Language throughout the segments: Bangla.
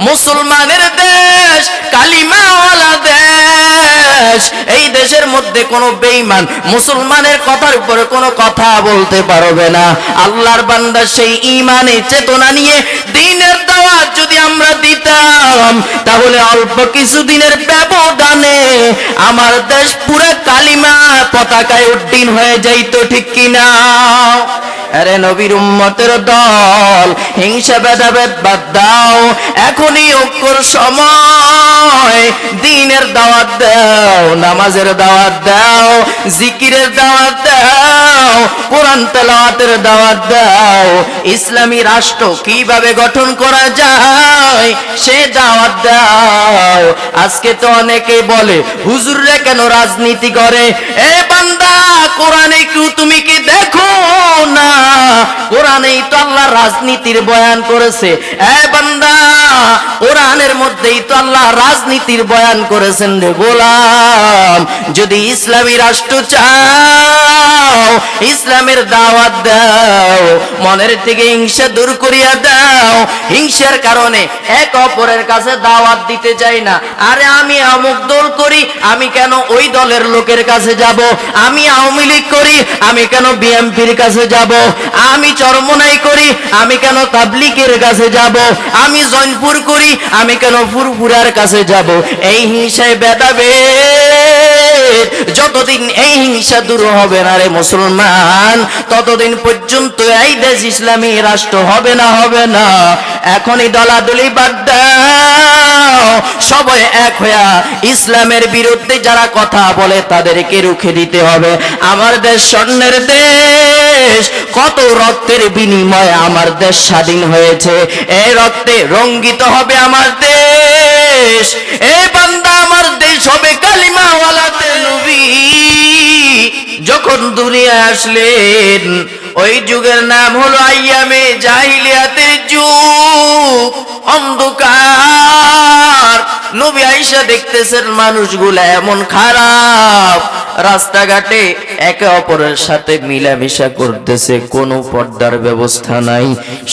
মুসলমানের দেশ, কালিমাওয়ালা দেশ। এই দেশের মধ্যে কোনো বেঈমান মুসলমানের কথার উপরে কোনো কথা বলতে পারবে না। আল্লাহর বান্দা সেই ঈমানে চেতনা নিয়ে দ্বীনের দাওয়াত যদি আমরা দিতাম, তাহলে অল্প কিছুদিনের ব্যবধানে আমার দেশ পুরো কালিমা পতাকায় উড্ডীন হয়ে যাইত, ঠিক কিনা? আরে নবীর উম্মতের দল, হিংসা ভেদাভেদ বাদ দাও, এখনই ঐক্যর সময়। দ্বীনের দাওয়াত দাও, নামাজের দাওয়াত দাও, জিকিরের দাওয়াত দাও, কোরআন তেলাওয়াতের দাওয়াত দাও। ইসলামী রাষ্ট্র কিভাবে গঠন করা যায় সে দাওয়াত দাও। আজকে তো অনেকে বলে হুজুররা কেন রাজনীতি করে? এ বান্দা, কোরআনে কি তুমি কি দেখো না? কোরআনেই তো আল্লাহ রাজনীতির বয়ান করেছে। এ বান্দা, কোরআনের মধ্যেই তো আল্লাহ রাজনীতির বয়ান করেছেন রে গোলাম। যদি ইসলামী রাষ্ট্র চাও, ইসলামের দাওয়াত দাও, মনের থেকে হিংসা দূর করিয়া দাও। হিংসার কারণে এক অপরের কাছে দাওয়াত দিতে চাই না। আরে আমি অমুক দল করি, আমি কেন ওই দলের লোকের কাছে যাব? আমি আওয়ামী লীগ করি, আমি কেন বিএনপির কাছে যাব? আমি চরমনাই করি, আমি কেন তাবলীগের কাছে যাব? আমি জয়নপুর করি, আমি কেন ফুরফুরার কাছে যাব? এই হিংসায় ভেদাভেদ, যতদিন এই হিংসা দূর হবে না রে মুসলমান, ততদিন পর্যন্ত এই দেশ ইসলামী রাষ্ট্র হবে না, হবে না। এখনই দলাদলি বাদ দাও, সবাই এক হইয়া ইসলামের বিরুদ্ধে যারা কথা বলে তাদেরকে রুখে দিতে হবে। আমার দেশ স্বর্ণের দেশ, কত রক্তের বিনিময়ে আমার দেশ স্বাধীন হয়েছে। এই রক্তে রঙ্গিত হবে আমার দেশ। এই বান্দা, আমার দেশ হবে কালিমাওয়ালাতে। নবী যখন দুনিয়ায় আসলেন, ওই যুগের নাম হলো আইয়ামে জাহিলিয়াতের যুগ, অন্ধকার। নবী আয়েশা দেখতেছেন মানুষগুলা এমন খারাপ, রাস্তাঘাটে একে অপরের সাথে মিলামিশা করতেছে, কোনো পর্দার ব্যবস্থা নাই,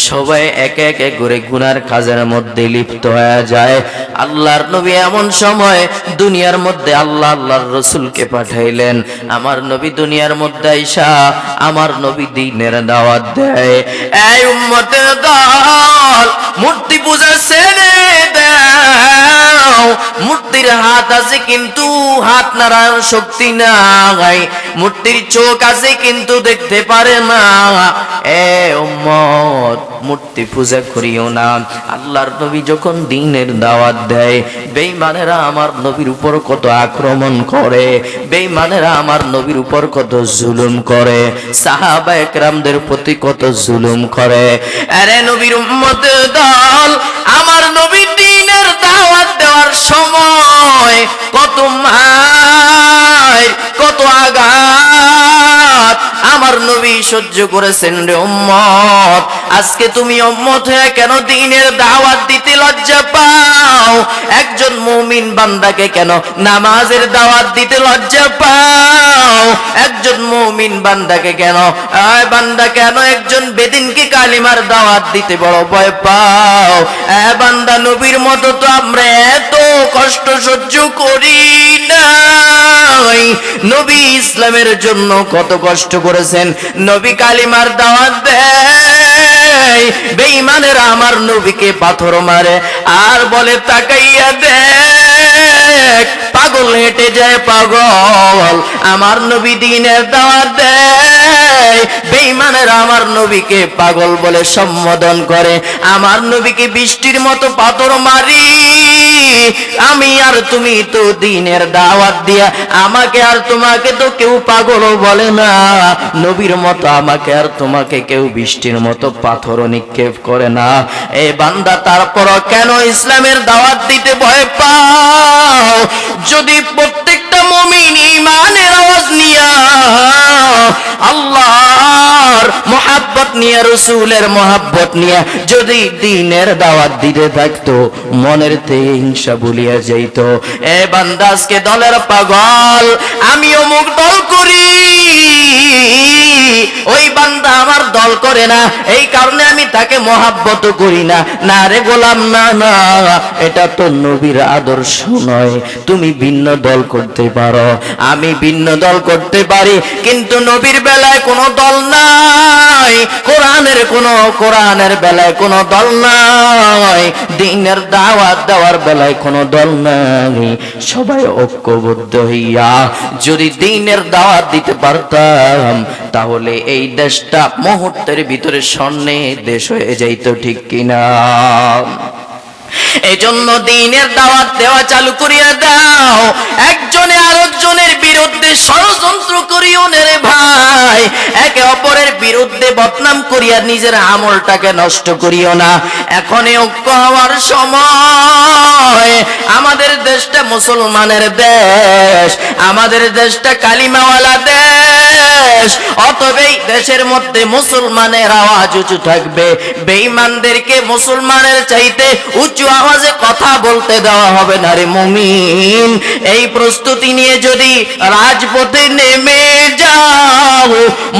সবাই একে একে করে গুনার কাজের মধ্যে লিপ্ত হয়ে যায়। আল্লাহর নবী এমন সময় দুনিয়ার মধ্যে আল্লাহর রাসূলকে পাঠাইলেন। আমার নবী দুনিয়ার মধ্যে আইসা আমার নবী দ্বীনের দাওয়াত দেয়। এই উম্মতের দল, মূর্তি পূজা ছেড়ে দাও। মূর্তির হাত আছে কিন্তু হাত নাড়ার শক্তি নাই, মূর্তির চোখ আছে কিন্তু দেখতে পারে না। এ উম্মত, মূর্তি পূজা করিও না। আল্লাহর নবী যখন দ্বীনের দাওয়াত দেয়, বেঈমানেরা আমার নবীর উপর কত আক্রমণ করে, বেঈমানেরা আমার নবীর উপর কত জুলুম করে, সাহাবা একরামদের প্রতি কত জুলুম করে। আরে নবীর উম্মতের দল, আমার নবী দ্বীনের দাওয়াত দেওয়ার সময় কত মার, কত আঘাত আমার নবী সহ্য করেছেন রে উম্মত। আজকে তুমি উম্মত হয়ে কেন দ্বীনের দাওয়াত দিতে লজ্জা পাও? একজন মুমিন বান্দাকে কেন নামাজের দাওয়াত দিতে লজ্জা পাও? একজন মুমিন বান্দাকে কেন, বান্দা কেন একজন বেদিনকে কালিমার দাওয়াত দিতে বড় ভয় পাও? বান্দা, নবীর মতো তো আমরা এত কষ্ট সহ্য করি নাই। নবী ইসলামের জন্য কত কষ্ট করেছেন। নবী কালিমার দাওয়াত দেয়, বেঈমানেরা আমার নবীকে পাথর মারে আর বলে তাকাইয়া দেখ, পাগল হেঁটে যায় পাগল। আমার নবী দ্বীনের দাওয়াত দেয়, বেঈমানেরা আমার নবীকে পাগল বলে সম্বোধন করে। আমার নবীকে বৃষ্টির মতো পাথর মারি, আমি আর তুমি তো দ্বীনের দাওয়াত দিয়া আমাকে আর তোমাকে তো কেউ পাগল বলে না। নবীর মতো আমাকে আর তোমাকে কেউ বৃষ্টির মতো পাথর নিক্ষেপ করে না। এ বান্দা, তারপর কেন ইসলামের দাওয়াত দিতে ভয় পাও? যদি প্রত্যেকটা প্রত্যেকটা মুমিন ঈমানের আওয়াজ নিয়া, আল্লাহর মহব্বত নিয়ে, রাসূলের মহব্বত নিয়ে যদি দ্বীনের দাওয়াত দিতে থাকতো, মনের থেকে হিংসা ভুলিয়া যাইত। এ বান্দা আজকে দলের পাগল, আমি অমুক দল করি, ওই বান্দা আমার দল করে না, এই কারণে আমি তাকে মহব্বত করি না। না রে গোলাম, না না, এটা তো নবীর আদর্শ নয়। তুমি ভিন্ন দল করতে পারো, আমি ভিন্ন দল করতে পারি, কিন্তু নবীর বেলায় কোনো দল নাই, কোরআনের বেলায় কোনো দল নাই, দ্বীনের দাওয়াত দেওয়ার বেলায় কোনো দল নাই। সবাই ঐক্যবদ্ধ হইয়া যদি দ্বীনের দাওয়াত দিতে পারতাম, তাহলে এই দেশটা মুহূর্তের ভিতরে স্বর্ণের দেশ হয়ে যাইত, ঠিক কিনা? এজন্য দ্বীনের দাওয়াত দেওয়া চালু করিয়া দাও। একজনে আরেকজনের বিরুদ্ধে ষড়যন্ত্র করিও না রে ভাই, একে অপরের বিরুদ্ধে বদনাম করিয়া নিজের আমলটাকে নষ্ট করিও না। এখনই ঐক্য হওয়ার সময়। আমাদের দেশটা মুসলমানের দেশ, আমাদের দেশটা কালিমাওয়ালা দেশ, অতএব এই দেশের মধ্যে মুসলমানের আওয়াজ উঁচু থাকবে, বেঈমানদেরকে মুসলমানের চাইতে উঁচু আওয়াজে কথা বলতে দেওয়া হবে না রে মুমিন। এই প্রস্তুতি নিয়ে যদি রাজপথে নেমে যাও,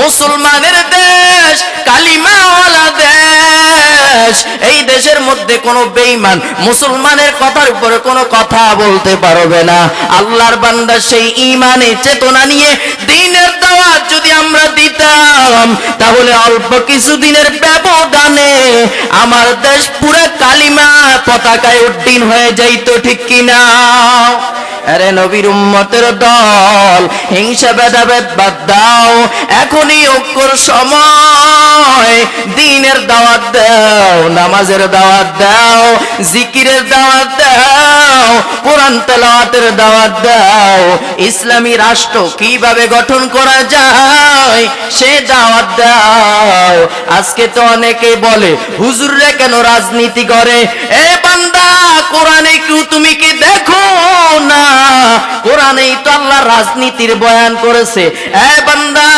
মুসলমানের দেশ, কালিমাওয়ালা দেশ, এই দেশের মধ্যে কোনো বেঈমান মুসলমানের কথার উপরে কোনো কথা বলতে পারবে না। আল্লাহর বান্দা সেই ঈমানে চেতনা নিয়ে দ্বীনের দাওয়াত যদি আমরা দিতাম, তাহলে অল্প কিছুদিনের ব্যবধানে আমার দেশ পুরো কালিমা পতাকায় উড্ডীন হয়ে যাইত, ঠিক কিনা? আরে নবীর উম্মতের দল, হিংসা ভেদাভেদ বাদ দাও, এখনই ঐক্যর সময়। দ্বীনের দাওয়াত দাও, নামাজের দাওয়াত দাও, জিকিরের দাওয়াত দাও, কোরআন তেলাওয়াতের দাওয়াত দাও, ইসলামী রাষ্ট্র কিভাবে গঠন করা যায় সে দাওয়াত দাও। আজকে তো অনেকে বলে হুজুররা কেন রাজনীতি করে? এ বান্দা, কোরআনে তুমি কি দেখো না? কোরআনেই তো আল্লাহ রাজনীতির বয়ান করেছে। এ বান্দা,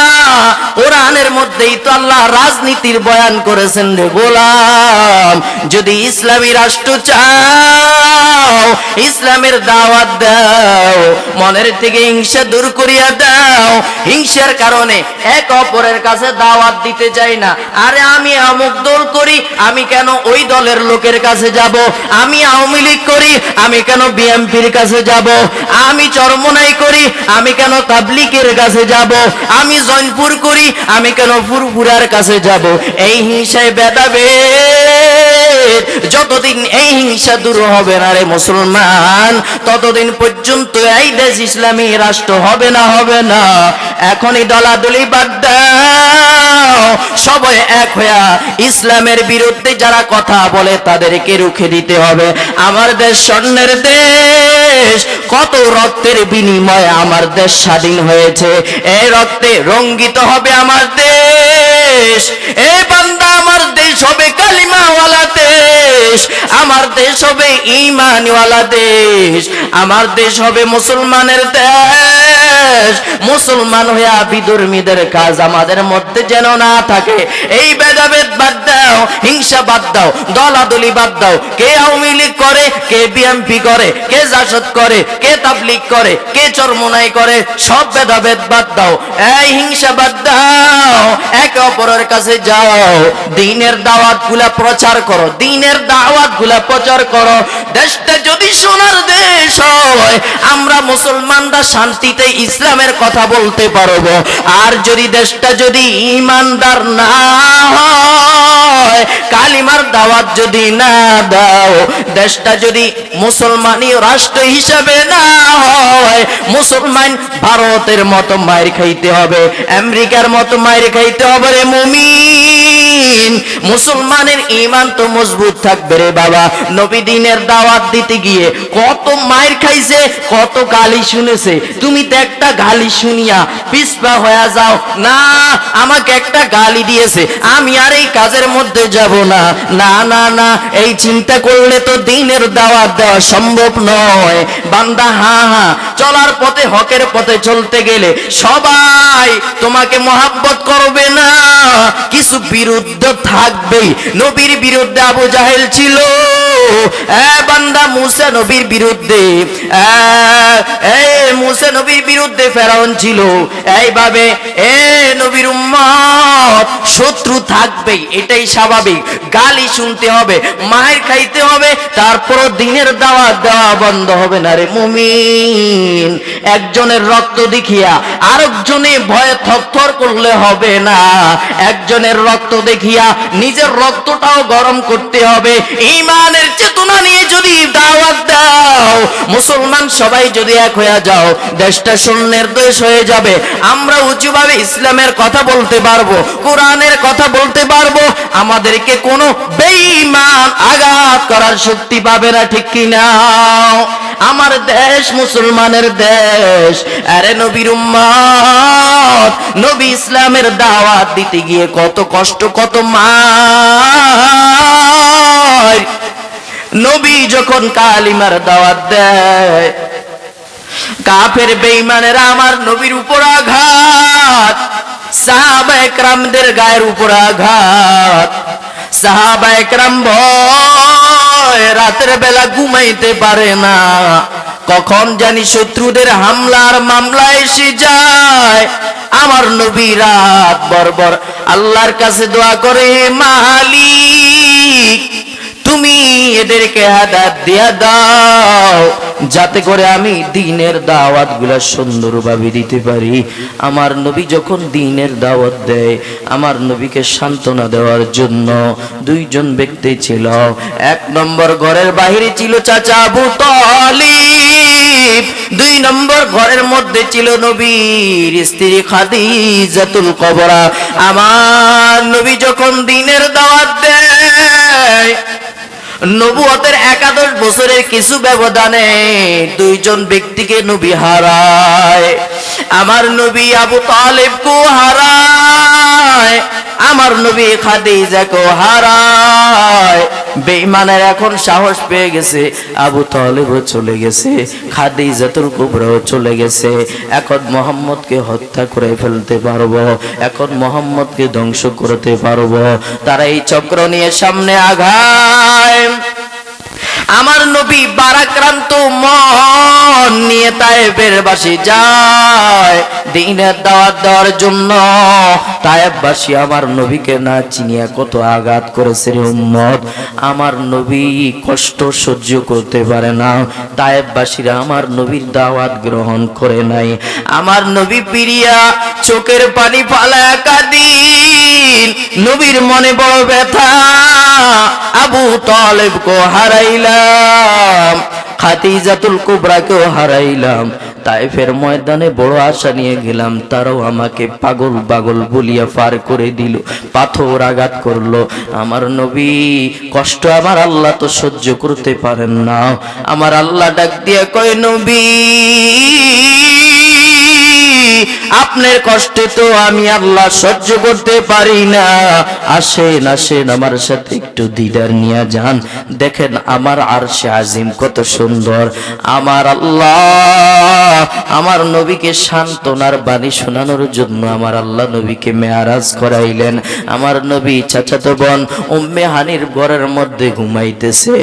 কোরআনের মধ্যেই তো আল্লাহ রাজনীতির বয়ান করেছেন রে গোলাম। যদি ইসলামী রাষ্ট্র চাও, ইসলামের দাওয়াত দাও, মনের থেকে হিংসা দূর করিয়া দাও। হিংসার কারণে এক অপরের কাছে দাওয়াত দিতে চাই না। আরে আমি অমুক দল করি, আমি কেন ওই দলের লোকের কাছে যাব? আমি আওয়ামী লীগ করি, আমি কেন বিএনপির কাছে যাব? আমি চরমনাই করি, আমি কেন তাবলীগের কাছে যাব? আমি জয়নপুর করি, আমি কেন ফুরফুরার কাছে যাব? এই হিংসায় ভেদাভেদ, যতদিন এই হিংসা দূর হবে না রে মুসলমান, ততদিন পর্যন্ত এই দেশ ইসলামী রাষ্ট্র হবে না, হবে না। এখনই দলাদলি বাদ দাও, সবাই এক হইয়া ইসলামের বিরুদ্ধে যারা কথা বলে তাদেরকে রুখে দিতে হবে। আমার দেশ স্বর্ণের দেশ, কত রক্তের বিনিময়ে আমার দেশ স্বাধীন হয়েছে। এই রক্তে রঙ্গিত হবে আমার দেশ। এ বান্দা, আমার দেশ হবে কালিমাওয়ালা দেশ, আমার দেশ হবে ঈমানওয়ালা দেশ, আমার দেশ হবে মুসলমানের দেশ। মুসলমান হইয়া বিধর্মীদের কাজ আমাদের মধ্যে যেন না থাকে। এই ভেদাভেদ বাদ দাও, হিংসা বাদ দাও, দলাদলি বাদ দাও। কে আওয়ামী লীগ করে, কে বিএনপি করে, কে জাসদ করে, কে তাবলীগ করে, কে চরমনাই করে, সব ভেদাভেদ বাদ দাও, এই হিংসা বাদ দাও। একে অপরের কাছে যাও, দ্বীনের দাওয়াত গুলা প্রচার করো, দ্বীনের দাওয়াত গুলা প্রচার করো। দেশটা যদি সোনার দেশ হয়, আমরা মুসলমানরা শান্তিতে ইসলামের কথা বলতে পারবো। আর যদি দেশটা যদি ঈমানদার না হয়, কালিমার দাওয়াত যদি না দাও, দেশটা যদি মুসলমানি রাষ্ট্র হিসাবে না হয়, মুসলমান ভারতের মতো মায়ের খাইতে হবে, আমেরিকার মতো মায়ের খাইতে হবে রে মুমিন। মুসলমানের ঈমান তো মজবুত থাকবে রে বাবা। নবী দিনের দাওয়াত দিতে গিয়ে কত মাইর খাইছে, কত গালি শুনেছে। তুমি তো একটা গালি শুনিয়া পিছপা হয়ে যাও না, আমাকে একটা গালি দিয়েছে, আমি আর এই কাজের মধ্যে যাব না। না না না, এই চিন্তা করলে তো দিনের দাওয়াত দেওয়া সম্ভব নয় বান্দা। হ্যাঁ, চলার পথে, হকের পথে চলতে গেলে সবাই তোমাকে মহাব্বত করবে না, কিছু বিরুদ্ধ থাকবেই। নবীর বিরুদ্ধে আবু জাহেল ছিল, বান্দা মুসা নবীর বিরুদ্ধে, মুসা নবীর বিরুদ্ধে ফেরাউন ছিল। এইভাবে নবীর উম্মত শত্রু থাকবেই, এটাই স্বাভাবিক। গালি শুনতে হবে, মায়ের খাইতে হবে, তারপর দিনের দাওয়াত দেওয়া বন্ধ হবে না রে মুমিন। একজনের রক্ত দেখিয়া আরেকজনে ভয়ে থরথর করলে হবে না। একজনের রক্ত দেখিয়া নিজের রক্তটাও গরম করতে হবে। ঈমানের চেতনা নিয়ে যদি দাওয়াত দাও, মুসলমান সবাই যদি এক হয়ে যাও, দেশটা শূন্যের দেশ হয়ে যাবে। আমরা উঁচুভাবে ইসলামের কথা বলতে পারবো, কোরআনের কথা বলতে পারবো, আমাদেরকে কোনো বেঈমান আঘাত করার শক্তি পাবে না, ঠিক কিনা? আমার দেশ মুসলমানের দেশ। আরে নবীর উম্মত, নবী ইসলামের দাওয়াত দিতে গিয়ে কত কষ্ট, কত মার। নবী যখন কালিমার দাওয়াত দেয়, কাফের বেঈমানেরা আমার নবীর উপর আঘাত, সাহাবায়ে কেরামদের গায়ের উপর আঘাত। সাহাবায়ে কেরাম ভয়, রাতের বেলা ঘুমাইতে পারে না, কখন জানি শত্রুদের হামলার মামলা এসে যায়। আমার নবী রাত বরবর আল্লাহর কাছে দোয়া করে, মালিক তুমি এদেরকে হেদায়েত দিয়া দাও, যাতে করে আমি দ্বীনের দাওয়াত গুলা সুন্দরভাবে দিতে পারি। আমার নবী যখন দ্বীনের দাওয়াত দেয়, আমার নবীকে সান্ত্বনা দেওয়ার জন্য দুইজন ব্যক্তি ছিল। এক নম্বর ঘরের বাহিরে ছিল চাচা আবু তালিব, দুই নম্বর ঘরের মধ্যে ছিল নবীর স্ত্রী খাদিজাতুল কুবরা। আমার নবী যখন দ্বীনের দাওয়াত দেয়, নবুয়তের 11 বছরের কিছু ব্যবধানে দুইজন ব্যক্তিকে নবী হারায়। আমার নবী আবু তালিবকেও হারায়, আমার নবী খাদিজাকেও হারায়। বেঈমানের এখন সাহস পেয়ে গেছে, আবু তালিবও চলে গেছে, খাদিজাতুল কুবরাও চলে গেছে। এখন মুহাম্মদকে হত্যা করে ফেলতে পারবো, এখন মুহাম্মদকে ধ্বংস করতে পারবো। তারা এই চক্র নিয়ে সামনে আগায়। আমার নবী বারাক্রান্ত মন নিয়ে তায়েফের বাসী যায় দ্বীনের দাওয়াত দেওয়ার জন্য। তায়েফবাসী আমার নবীকে না চিনিয়া কত আঘাত করেছে রে উম্মত। আমার নবী কষ্ট সহ্য করতে পারে না, তায়েফবাসীরা আমার নবীর দাওয়াত গ্রহণ করে নাই। আমার নবী পিরিয়া চোখের পানি ফালায়া কাঁদিন, নবীর মনে বড় ব্যথা। আবু তালিবকে হারাইলাম, খাদিজাতুল কুবরাকেও হারাইলাম। তায়েফের ময়দানে বড় আশা নিয়ে গেলাম, তারাও আমাকে পাগল পাগল বলিয়া পার করে দিল, পাথর আঘাত করলো। আমার নবী কষ্ট আমার আল্লাহ তো সহ্য করতে পারেন না। আমার আল্লাহ ডাক দিয়ে কয়, নবী আপনার কষ্টে তো আমি আল্লাহ সহ্য করতে পারি না। আসেন আসেন আমার সাথে একটু দিদার নিয়ে যান, দেখেন আমার আরশে আজিম কত সুন্দর। আমার আল্লাহ আমার নবীকে সান্ত্বনার বাণী শোনানোর জন্য আমার আল্লাহ নবীকে মেয়ারাজ করাইলেন। আমার নবী চাচাতো বোন উম্মে হানির ঘরের মধ্যে ঘুমাইতেছে।